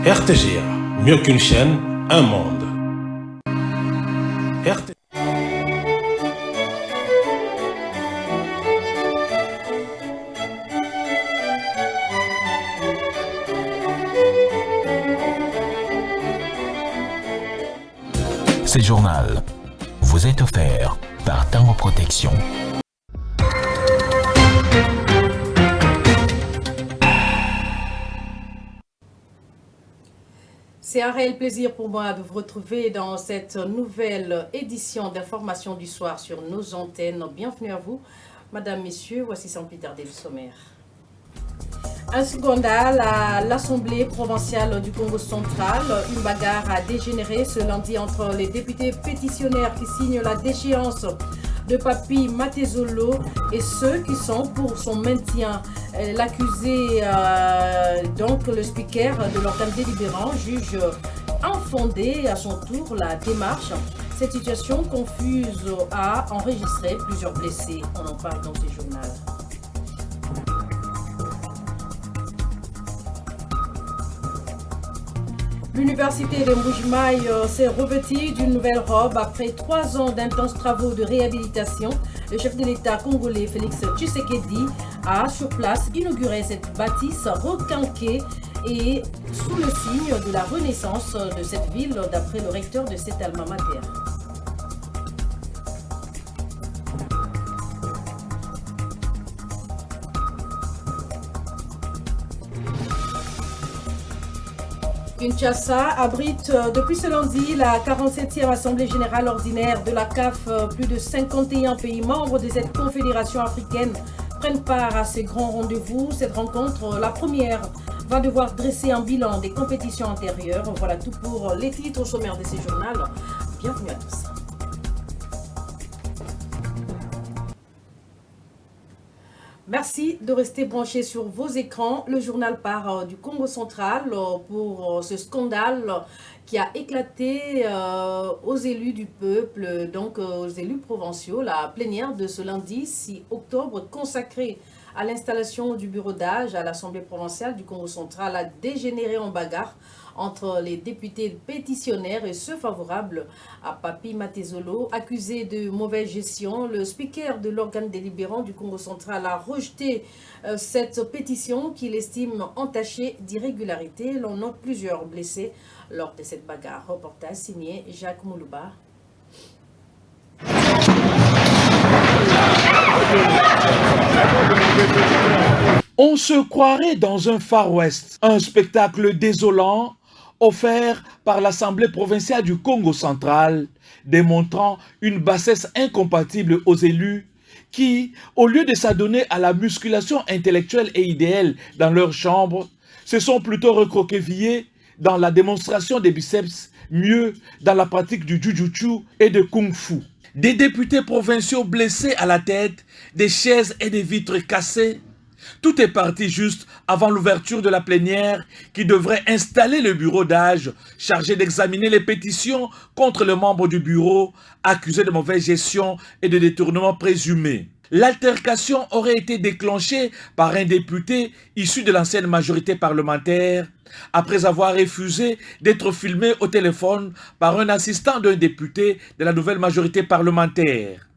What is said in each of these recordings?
RTGA, mieux qu'une chaîne, un monde. Ce journal vous est offert par Tango Protection. C'est un réel plaisir pour moi de vous retrouver dans cette nouvelle édition d'information du soir sur nos antennes. Bienvenue à vous, Madame, Messieurs, voici sans plus tarder le sommaire. Un scandale à l'Assemblée provinciale du Congo central. Une bagarre a dégénéré ce lundi entre les députés pétitionnaires qui signent la déchéance de Papi Matezolo et ceux qui sont pour son maintien. L'accusé, donc le speaker de l'organe délibérant, juge infondé à son tour la démarche. Cette situation confuse a enregistré plusieurs blessés. On en parle dans ce journal. L'université de Mbujimaï s'est revêtie d'une nouvelle robe après 3 ans d'intenses travaux de réhabilitation. Le chef de l'État congolais Félix Tshisekedi a sur place inauguré cette bâtisse requinquée et sous le signe de la renaissance de cette ville d'après le recteur de cet alma mater. Kinshasa abrite depuis ce lundi la 47e Assemblée Générale Ordinaire de la CAF. Plus de 51 pays membres de cette confédération africaine prennent part à ces grands rendez-vous. Cette rencontre, la première, va devoir dresser un bilan des compétitions antérieures. Voilà tout pour les titres au sommaire de ces journaux. Bienvenue à tous. Merci de rester branchés sur vos écrans. Le journal part du Congo central pour ce scandale qui a éclaté aux élus du peuple, donc aux élus provinciaux. La plénière de ce lundi 6 octobre consacrée à l'installation du bureau d'âge à l'Assemblée provinciale du Congo central a dégénéré en bagarre entre les députés pétitionnaires et ceux favorables à Papi Matezolo. Accusé de mauvaise gestion, le speaker de l'organe délibérant du Congo central a rejeté cette pétition qu'il estime entachée d'irrégularité. L'on note plusieurs blessés lors de cette bagarre. Reportage signé Jacques Moulouba. On se croirait dans un Far West, un spectacle désolant offert par l'Assemblée provinciale du Congo central, démontrant une bassesse incompatible aux élus qui, au lieu de s'adonner à la musculation intellectuelle et idéale dans leur chambre, se sont plutôt recroquevillés dans la démonstration des biceps, mieux dans la pratique du jujutsu et de kung-fu. Des députés provinciaux blessés à la tête, des chaises et des vitres cassées. Tout est parti juste avant l'ouverture de la plénière qui devrait installer le bureau d'âge chargé d'examiner les pétitions contre le membre du bureau accusé de mauvaise gestion et de détournement présumé. L'altercation aurait été déclenchée par un député issu de l'ancienne majorité parlementaire après avoir refusé d'être filmé au téléphone par un assistant d'un député de la nouvelle majorité parlementaire.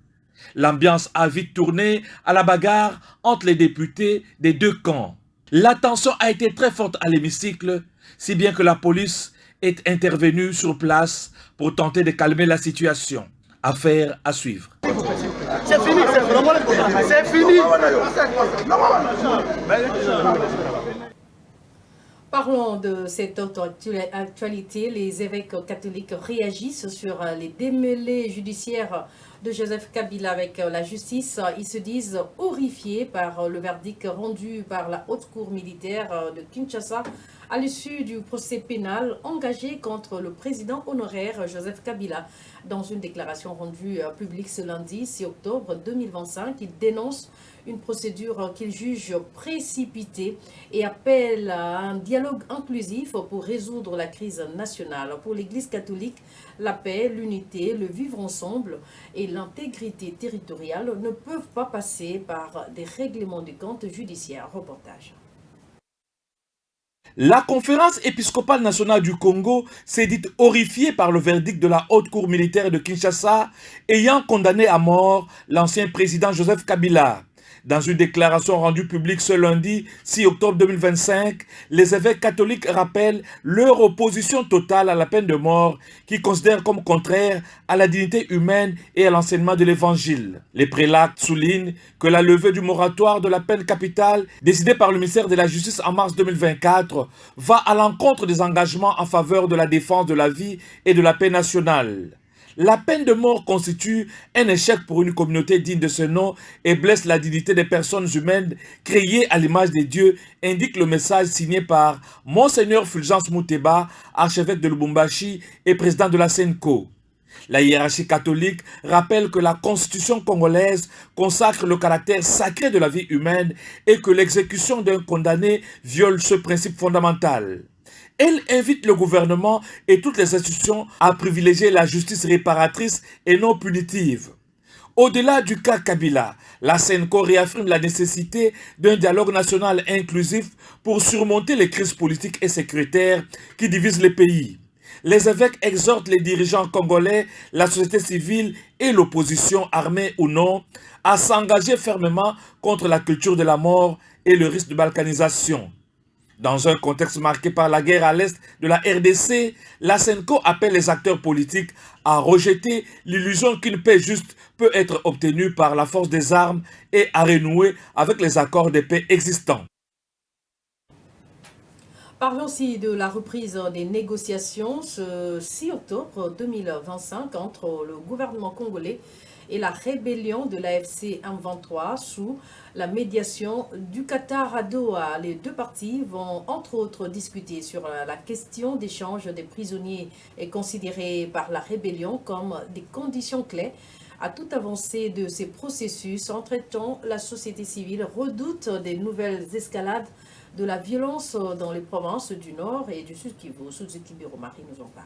L'ambiance a vite tourné à la bagarre entre les députés des deux camps. La tension a été très forte à l'hémicycle, si bien que la police est intervenue sur place pour tenter de calmer la situation. Affaire à suivre. C'est fini, c'est fini. Parlons de cette autre actualité. Les évêques catholiques réagissent sur les démêlés judiciaires de Joseph Kabila avec la justice. Ils se disent horrifiés par le verdict rendu par la haute cour militaire de Kinshasa à l'issue du procès pénal engagé contre le président honoraire Joseph Kabila. Dans une déclaration rendue publique ce lundi 6 octobre 2025, il dénonce une procédure qu'il juge précipitée et appelle à un dialogue inclusif pour résoudre la crise nationale. Pour l'Église catholique, la paix, l'unité, le vivre ensemble et l'intégrité territoriale ne peuvent pas passer par des règlements de comptes judiciaires. Reportage. La conférence épiscopale nationale du Congo s'est dite horrifiée par le verdict de la haute cour militaire de Kinshasa ayant condamné à mort l'ancien président Joseph Kabila. Dans une déclaration rendue publique ce lundi 6 octobre 2025, les évêques catholiques rappellent leur opposition totale à la peine de mort qu'ils considèrent comme contraire à la dignité humaine et à l'enseignement de l'Évangile. Les prélats soulignent que la levée du moratoire de la peine capitale décidée par le ministère de la Justice en mars 2024 va à l'encontre des engagements en faveur de la défense de la vie et de la paix nationale. La peine de mort constitue un échec pour une communauté digne de ce nom et blesse la dignité des personnes humaines créées à l'image de Dieu, indique le message signé par Monseigneur Fulgence Mouteba, archevêque de Lubumbashi et président de la SENCO. La hiérarchie catholique rappelle que la constitution congolaise consacre le caractère sacré de la vie humaine et que l'exécution d'un condamné viole ce principe fondamental. Elle invite le gouvernement et toutes les institutions à privilégier la justice réparatrice et non punitive. Au-delà du cas Kabila, la SENCO réaffirme la nécessité d'un dialogue national inclusif pour surmonter les crises politiques et sécuritaires qui divisent les pays. Les évêques exhortent les dirigeants congolais, la société civile et l'opposition, armée ou non, à s'engager fermement contre la culture de la mort et le risque de balkanisation. Dans un contexte marqué par la guerre à l'est de la RDC, la SENCO appelle les acteurs politiques à rejeter l'illusion qu'une paix juste peut être obtenue par la force des armes et à renouer avec les accords de paix existants. Parlons aussi de la reprise des négociations ce 6 octobre 2025 entre le gouvernement congolais et la rébellion de l'AFC M23 sous la médiation du Qatar à Doha. Les deux parties vont entre autres discuter sur la question d'échange des prisonniers et considérée par la rébellion comme des conditions clés à toute avancée de ces processus. Entre-temps, la société civile redoute des nouvelles escalades de la violence dans les provinces du Nord et du Sud Kivu. Suzuki Biromari nous en parle.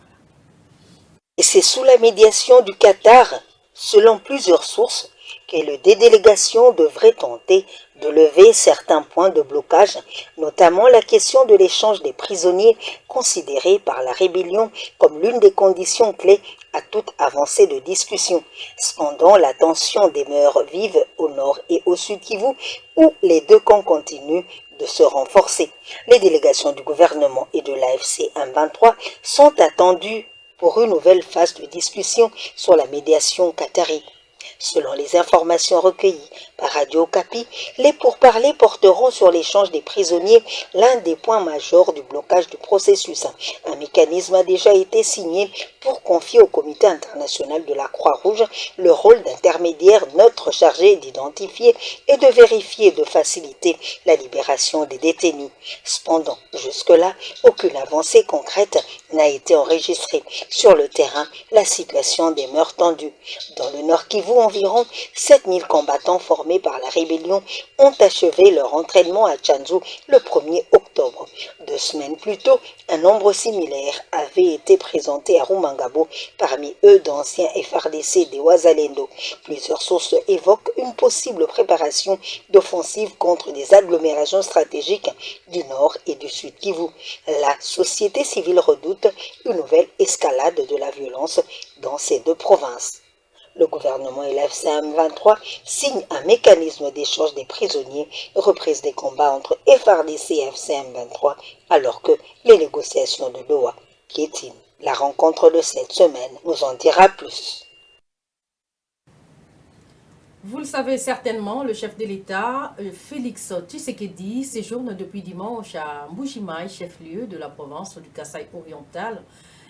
Et c'est sous la médiation du Qatar, selon plusieurs sources, que les deux délégations devraient tenter de lever certains points de blocage, notamment la question de l'échange des prisonniers considérée par la rébellion comme l'une des conditions clés à toute avancée de discussion. Cependant, la tension demeure vive au nord et au sud Kivu, où les deux camps continuent de se renforcer. Les délégations du gouvernement et de l'AFC M23 sont attendues pour une nouvelle phase de discussion sur la médiation qatari. Selon les informations recueillies par Radio Okapi, les pourparlers porteront sur l'échange des prisonniers, l'un des points majeurs du blocage du processus. Un mécanisme a déjà été signé pour confier au Comité international de la Croix-Rouge le rôle d'intermédiaire neutre chargé d'identifier et de vérifier et de faciliter la libération des détenus. Cependant, jusque-là, aucune avancée concrète n'a été enregistrée. Sur le terrain, la situation demeure tendue. Dans le Nord Kivu, environ 7000 combattants formés par la rébellion ont achevé leur entraînement à Tchanzu le 1er octobre. 2 semaines plus tôt, un nombre similaire avait été présenté à Rumangabo, parmi eux d'anciens FRDC des Wazalendo. Plusieurs sources évoquent une possible préparation d'offensive contre des agglomérations stratégiques du Nord et du Sud Kivu. La société civile redoute une nouvelle escalade de la violence dans ces deux provinces. Le gouvernement et l'AFC M23 signent un mécanisme d'échange des prisonniers, reprise des combats entre FRDC et AFC M23, alors que les négociations de Doha piétinent. La rencontre de cette semaine nous en dira plus. Vous le savez certainement, le chef de l'État, Félix Tshisekedi, séjourne depuis dimanche à Mbuji-Mayi, chef-lieu de la province du Kasaï oriental.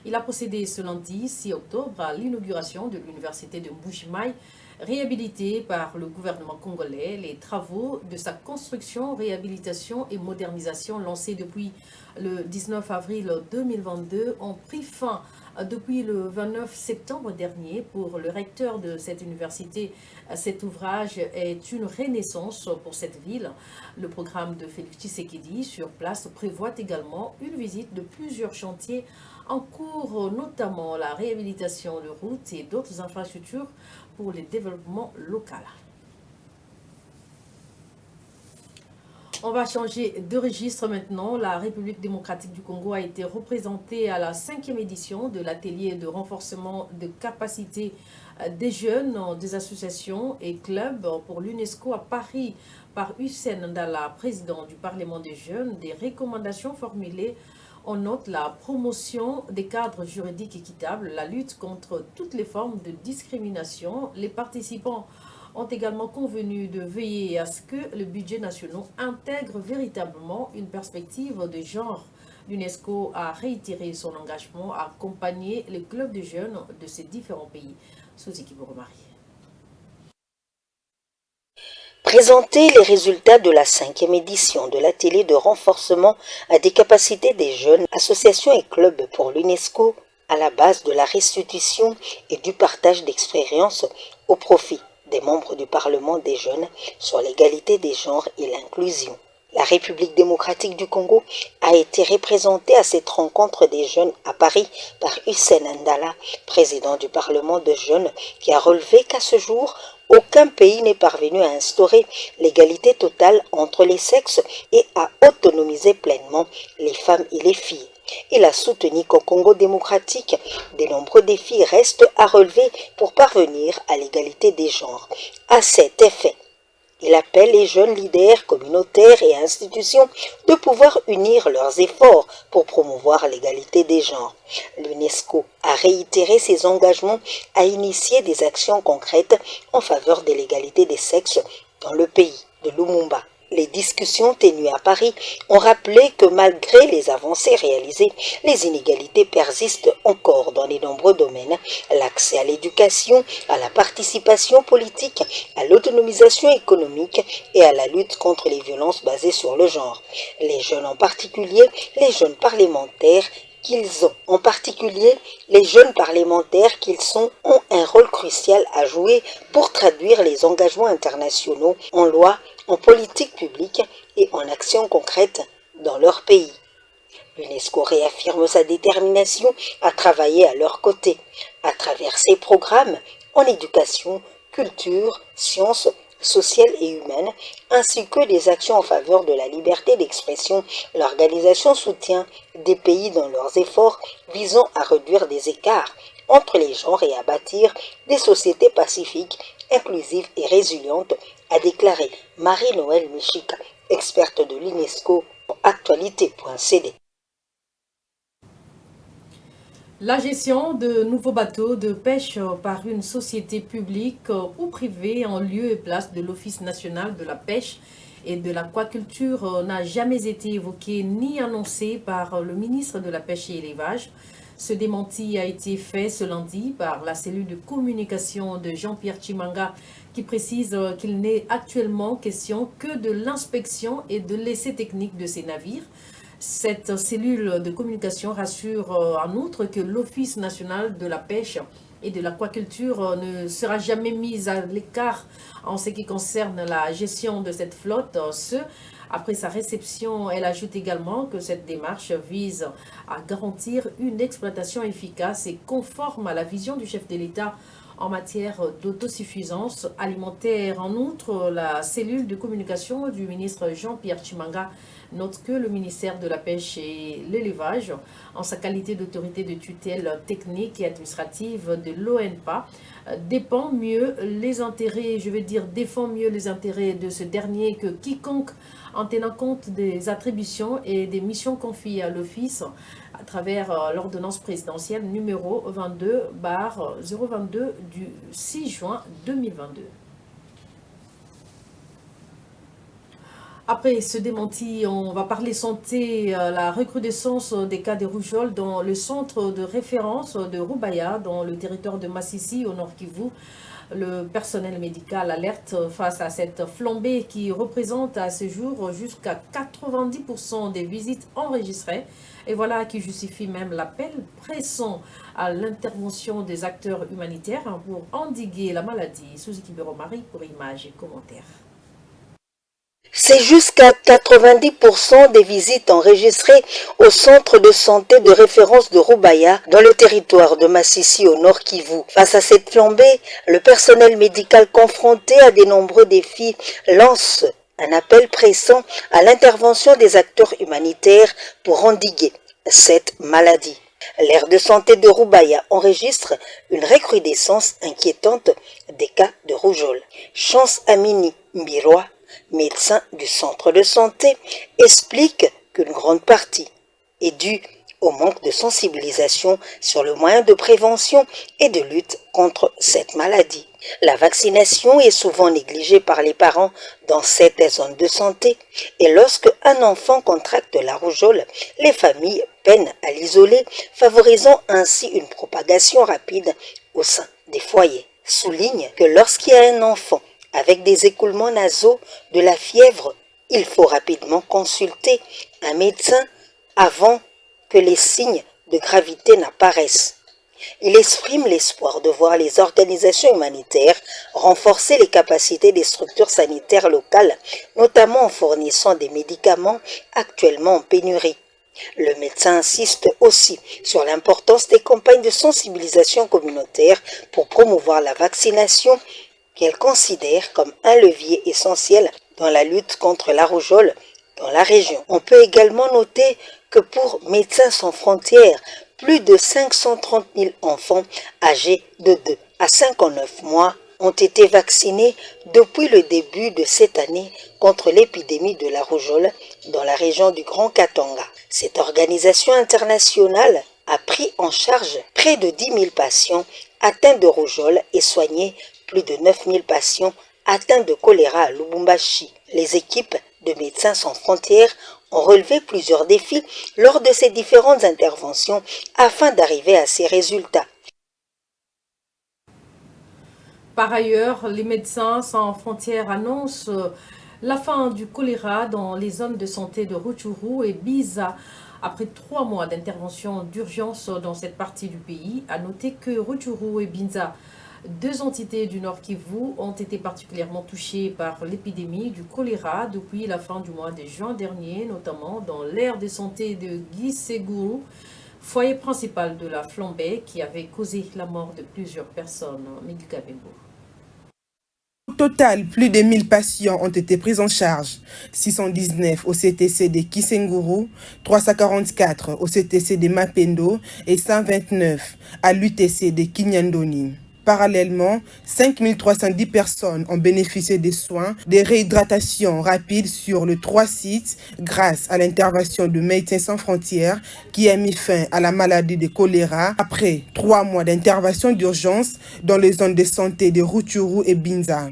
Il a procédé ce lundi 6 octobre à l'inauguration de l'université de Mbuji-Mayi, réhabilitée par le gouvernement congolais. Les travaux de sa construction, réhabilitation et modernisation lancés depuis le 19 avril 2022 ont pris fin depuis le 29 septembre dernier. Pour le recteur de cette université, cet ouvrage est une renaissance pour cette ville. Le programme de Félix Tshisekedi sur place prévoit également une visite de plusieurs chantiers en cours, notamment la réhabilitation de routes et d'autres infrastructures pour le développement local. On va changer de registre maintenant. La République démocratique du Congo a été représentée à la 5e édition de l'atelier de renforcement de capacité des jeunes, des associations et clubs pour l'UNESCO à Paris par Hussein Ndala, président du Parlement des jeunes. Des recommandations formulées, on note la promotion des cadres juridiques équitables, la lutte contre toutes les formes de discrimination. Les participants ont également convenu de veiller à ce que le budget national intègre véritablement une perspective de genre. L'UNESCO a réitéré son engagement à accompagner les clubs de jeunes de ces différents pays. Suzy Kiboromari. Présenter les résultats de la 5e édition de l'atelier de renforcement des capacités des jeunes, associations et clubs pour l'UNESCO à la base de la restitution et du partage d'expériences au profit des membres du Parlement des jeunes sur l'égalité des genres et l'inclusion. La République démocratique du Congo a été représentée à cette rencontre des jeunes à Paris par Hussein Ndala, président du Parlement des jeunes, qui a relevé qu'à ce jour, aucun pays n'est parvenu à instaurer l'égalité totale entre les sexes et à autonomiser pleinement les femmes et les filles. Il a soutenu qu'au Congo démocratique, de nombreux défis restent à relever pour parvenir à l'égalité des genres. À cet effet, il appelle les jeunes leaders communautaires et institutions de pouvoir unir leurs efforts pour promouvoir l'égalité des genres. L'UNESCO a réitéré ses engagements à initier des actions concrètes en faveur de l'égalité des sexes dans le pays de Lumumba. Les discussions tenues à Paris ont rappelé que malgré les avancées réalisées, les inégalités persistent encore dans les nombreux domaines. L'accès à l'éducation, à la participation politique, à l'autonomisation économique et à la lutte contre les violences basées sur le genre. Les jeunes en particulier, les jeunes parlementaires, ont un rôle crucial à jouer pour traduire les engagements internationaux en loi, en politique publique et en actions concrètes dans leur pays. L'UNESCO réaffirme sa détermination à travailler à leur côté, à travers ses programmes en éducation, culture, sciences, sociales et humaines, ainsi que des actions en faveur de la liberté d'expression. L'organisation soutient des pays dans leurs efforts visant à réduire des écarts entre les genres et à bâtir des sociétés pacifiques, inclusives et résilientes, a déclaré Marie-Noëlle Michika, experte de l'UNESCO pour Actualité.cd. La gestion de nouveaux bateaux de pêche par une société publique ou privée en lieu et place de l'Office national de la pêche et de l'aquaculture n'a jamais été évoquée ni annoncée par le ministre de la Pêche et l'Élevage. Ce démenti a été fait ce lundi par la cellule de communication de Jean-Pierre Chimanga qui précise qu'il n'est actuellement question que de l'inspection et de l'essai technique de ces navires. Cette cellule de communication rassure en outre que l'Office national de la pêche et de l'aquaculture ne sera jamais mise à l'écart en ce qui concerne la gestion de cette flotte. Après sa réception, elle ajoute également que cette démarche vise à garantir une exploitation efficace et conforme à la vision du chef de l'État en matière d'autosuffisance alimentaire. En outre, la cellule de communication du ministre Jean-Pierre Chimanga note que le ministère de la Pêche et l'Élevage, en sa qualité d'autorité de tutelle technique et administrative de l'ONPA, défend mieux les intérêts de ce dernier que quiconque en tenant compte des attributions et des missions confiées à l'Office à travers l'ordonnance présidentielle numéro 22/022 du 6 juin 2022. Après ce démenti, on va parler santé, la recrudescence des cas de rougeole dans le centre de référence de Rubaya, dans le territoire de Massissi, au Nord Kivu. Le personnel médical alerte face à cette flambée qui représente à ce jour jusqu'à 90% des visites enregistrées. Et voilà qui justifie même l'appel pressant à l'intervention des acteurs humanitaires pour endiguer la maladie. Suzy Kiboromari pour images et commentaires. C'est jusqu'à 90% des visites enregistrées au centre de santé de référence de Rubaya dans le territoire de Massissi au Nord Kivu. Face à cette flambée, le personnel médical confronté à de nombreux défis lance un appel pressant à l'intervention des acteurs humanitaires pour endiguer cette maladie. L'aire de santé de Roubaïa enregistre une recrudescence inquiétante des cas de rougeole. Chance Amini Mbiroa, médecin du centre de santé, explique qu'une grande partie est due au manque de sensibilisation sur le moyen de prévention et de lutte contre cette maladie. La vaccination est souvent négligée par les parents dans cette zone de santé et lorsque un enfant contracte la rougeole, les familles peinent à l'isoler, favorisant ainsi une propagation rapide au sein des foyers. Souligne que lorsqu'il y a un enfant avec des écoulements nasaux, de la fièvre, il faut rapidement consulter un médecin avant que les signes de gravité n'apparaissent. Il exprime l'espoir de voir les organisations humanitaires renforcer les capacités des structures sanitaires locales, notamment en fournissant des médicaments actuellement en pénurie. Le médecin insiste aussi sur l'importance des campagnes de sensibilisation communautaire pour promouvoir la vaccination qu'elle considère comme un levier essentiel dans la lutte contre la rougeole dans la région. On peut également noter que pour Médecins sans frontières, plus de 530 000 enfants âgés de 2 à 59 mois ont été vaccinés depuis le début de cette année contre l'épidémie de la rougeole dans la région du Grand Katanga. Cette organisation internationale a pris en charge près de 10 000 patients atteints de rougeole et soigné plus de 9 000 patients atteints de choléra à Lubumbashi. Les équipes de Médecins sans frontières ont relevé plusieurs défis lors de ces différentes interventions afin d'arriver à ces résultats. Par ailleurs, les Médecins sans frontières annoncent la fin du choléra dans les zones de santé de Rutshuru et Biza. Après 3 mois d'intervention d'urgence dans cette partie du pays, à noter que Rutshuru et Biza, 2 entités du Nord Kivu, ont été particulièrement touchées par l'épidémie du choléra depuis la fin du mois de juin dernier, notamment dans l'aire de santé de Giseguru, foyer principal de la flambée qui avait causé la mort de plusieurs personnes. Médica Bembo. Au total, plus de 1000 patients ont été pris en charge, 619 au CTC de Kisenguru, 344 au CTC de Mapendo et 129 à l'UTC de Kinyandoni. Parallèlement, 5310 personnes ont bénéficié des soins de réhydratation rapide sur les 3 sites grâce à l'intervention de Médecins sans frontières qui a mis fin à la maladie de choléra après 3 mois d'intervention d'urgence dans les zones de santé de Rutshuru et Binza.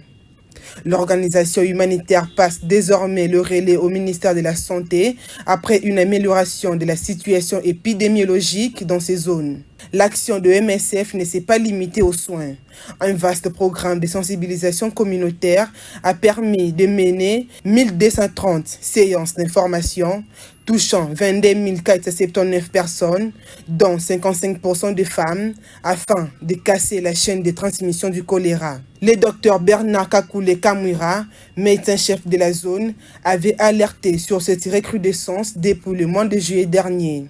L'organisation humanitaire passe désormais le relais au ministère de la Santé après une amélioration de la situation épidémiologique dans ces zones. L'action de MSF ne s'est pas limitée aux soins. Un vaste programme de sensibilisation communautaire a permis de mener 1230 séances d'information touchant 22 479 personnes, dont 55% de femmes, afin de casser la chaîne de transmission du choléra. Le docteur Bernard Kakule Kamwira, médecin-chef de la zone, avait alerté sur cette recrudescence depuis le mois de juillet dernier.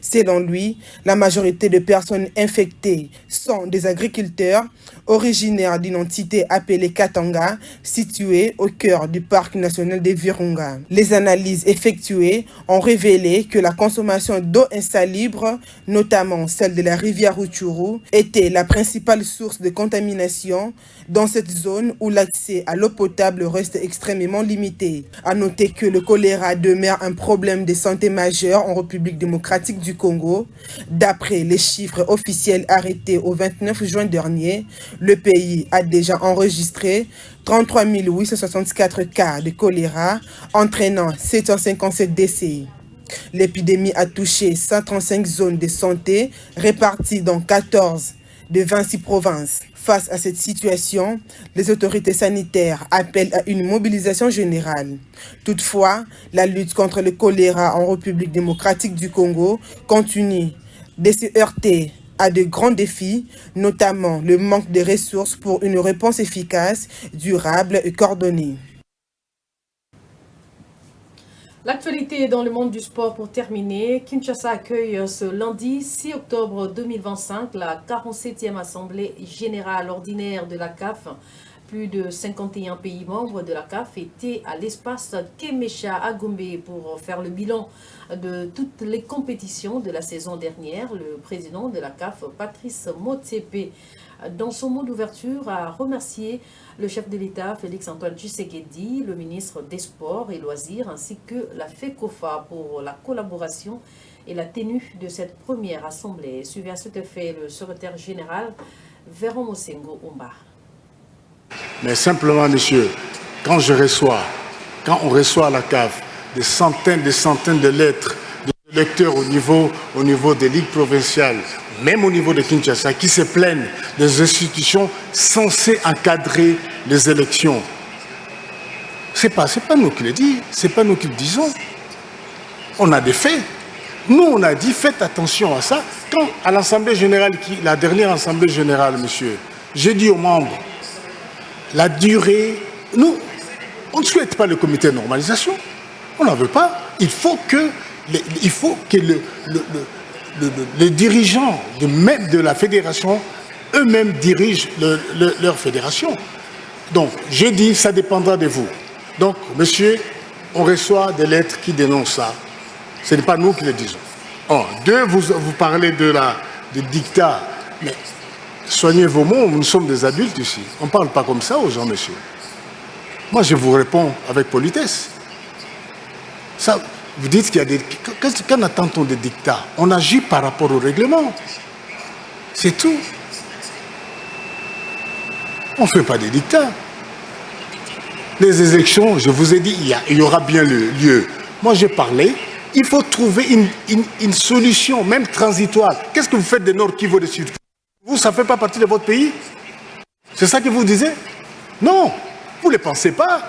Selon lui, la majorité de personnes infectées sont des agriculteurs originaires d'une entité appelée Katanga, située au cœur du parc national des Virunga. Les analyses effectuées ont révélé que la consommation d'eau insalubre, notamment celle de la rivière Rutshuru, était la principale source de contamination dans cette zone où l'accès à l'eau potable reste extrêmement limité. À noter que le choléra demeure un problème de santé majeur en République démocratique du Congo. D'après les chiffres officiels arrêtés au 29 juin dernier, le pays a déjà enregistré 33 864 cas de choléra, entraînant 757 décès. L'épidémie a touché 135 zones de santé réparties dans 14 de 26 provinces. Face à cette situation, les autorités sanitaires appellent à une mobilisation générale. Toutefois, la lutte contre le choléra en République démocratique du Congo continue de se heurter à de grands défis, notamment le manque de ressources pour une réponse efficace, durable et coordonnée. L'actualité dans le monde du sport pour terminer. Kinshasa accueille ce lundi 6 octobre 2025 la 47e Assemblée Générale Ordinaire de la CAF, Plus de 51 pays membres de la CAF étaient à l'espace Kemecha à Gombe pour faire le bilan de toutes les compétitions de la saison dernière. Le président de la CAF, Patrice Motsepe, dans son mot d'ouverture, a remercié le chef de l'État, Félix-Antoine Tshisekedi, le ministre des Sports et Loisirs, ainsi que la FECOFA pour la collaboration et la tenue de cette première assemblée. Suivi à cet effet le secrétaire général, Véron Mosengo Omba. Mais simplement, monsieur, quand on reçoit à la CAF des centaines de lettres de lecteurs au niveau des ligues provinciales, même au niveau de Kinshasa, qui se plaignent des institutions censées encadrer les élections. C'est pas nous qui le disons, c'est pas nous qui le disons. On a des faits. Nous, on a dit, faites attention à ça. Quand, à l'Assemblée générale, la dernière Assemblée générale, monsieur, j'ai dit aux membres, la durée, nous, on ne souhaite pas le comité de normalisation. On n'en veut pas. Il faut que les dirigeants de la fédération eux-mêmes dirigent leur fédération. Donc, j'ai dit, ça dépendra de vous. Donc, monsieur, on reçoit des lettres qui dénoncent ça. Ce n'est pas nous qui le disons. Deux, vous parlez de dictat. Mais soignez vos mots, nous sommes des adultes ici. On ne parle pas comme ça aux gens, monsieur. Moi, je vous réponds avec politesse. Ça, vous dites qu'il y a des... Quand attend-on des dictats? On agit par rapport au règlement. C'est tout. On ne fait pas des dictats. Les élections, je vous ai dit, il y aura bien lieu. Moi, j'ai parlé. Il faut trouver une solution, même transitoire. Qu'est-ce que vous faites des Nord Kivu, des Sud Kivu? Vous, ça ne fait pas partie de votre pays? C'est ça que vous disiez? Non, vous ne le pensez pas.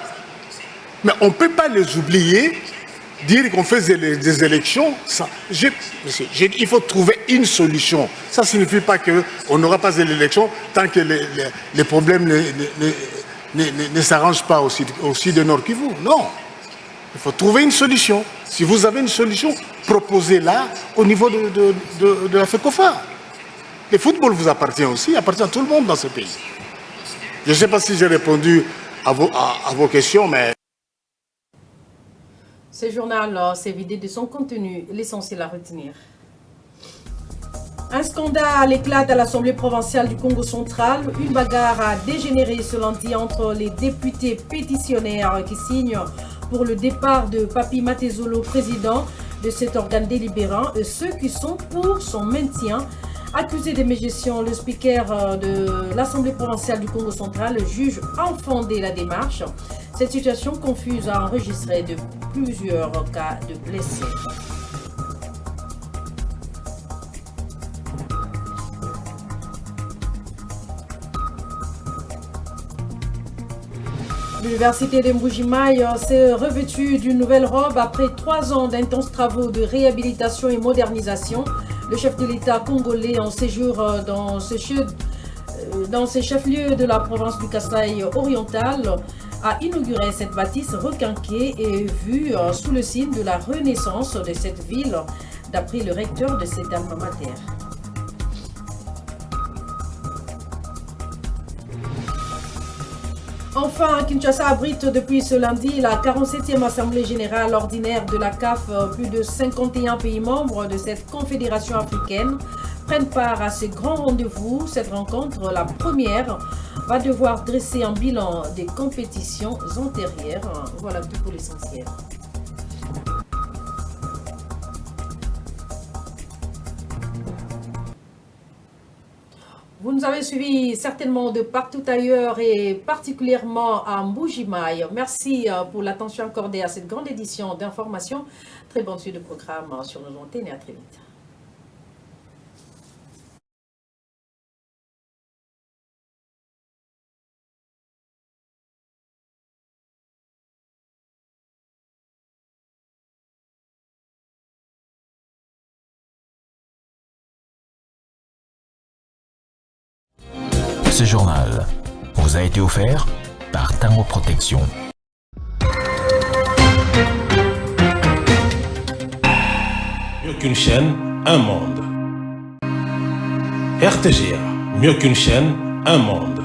Mais on ne peut pas les oublier, dire qu'on fait des élections. Il faut trouver une solution. Ça ne signifie pas qu'on n'aura pas d'élection tant que les problèmes ne s'arrangent pas aussi de Nord Kivu. Non, il faut trouver une solution. Si vous avez une solution, proposez-la au niveau de la FECOFA. Le football vous appartient aussi, appartient à tout le monde dans ce pays. Je ne sais pas si j'ai répondu à vos questions, mais... Ce journal s'est vidé de son contenu, l'essentiel à retenir. Un scandale éclate à l'Assemblée provinciale du Congo central. Une bagarre a dégénéré ce lundi entre les députés pétitionnaires qui signent pour le départ de Papi Matezolo, président de cet organe délibérant, et ceux qui sont pour son maintien. Accusé de mégestion, le speaker de l'Assemblée provinciale du Congo central juge infondée la démarche. Cette situation confuse a enregistré de plusieurs cas de blessés. L'université de Mbuji-Mayi s'est revêtue d'une nouvelle robe après 3 ans d'intenses travaux de réhabilitation et modernisation. Le chef de l'État congolais en séjour dans ces chefs-lieux de la province du Kasaï oriental a inauguré cette bâtisse requinquée et vue sous le signe de la renaissance de cette ville, d'après le recteur de cette alma mater. Enfin, Kinshasa abrite depuis ce lundi la 47e Assemblée générale ordinaire de la CAF. Plus de 51 pays membres de cette confédération africaine prennent part à ce grand rendez-vous. Cette rencontre, la première, va devoir dresser un bilan des compétitions antérieures. Voilà tout pour l'essentiel. Vous nous avez suivis certainement de partout ailleurs et particulièrement à Mbuji-Mayi. Merci pour l'attention accordée à cette grande édition d'information. Très bonne suite de programme sur nos antennes et à très vite. Ce journal vous a été offert par Tango Protection. Mieux qu'une chaîne, un monde. RTGA, mieux qu'une chaîne, un monde.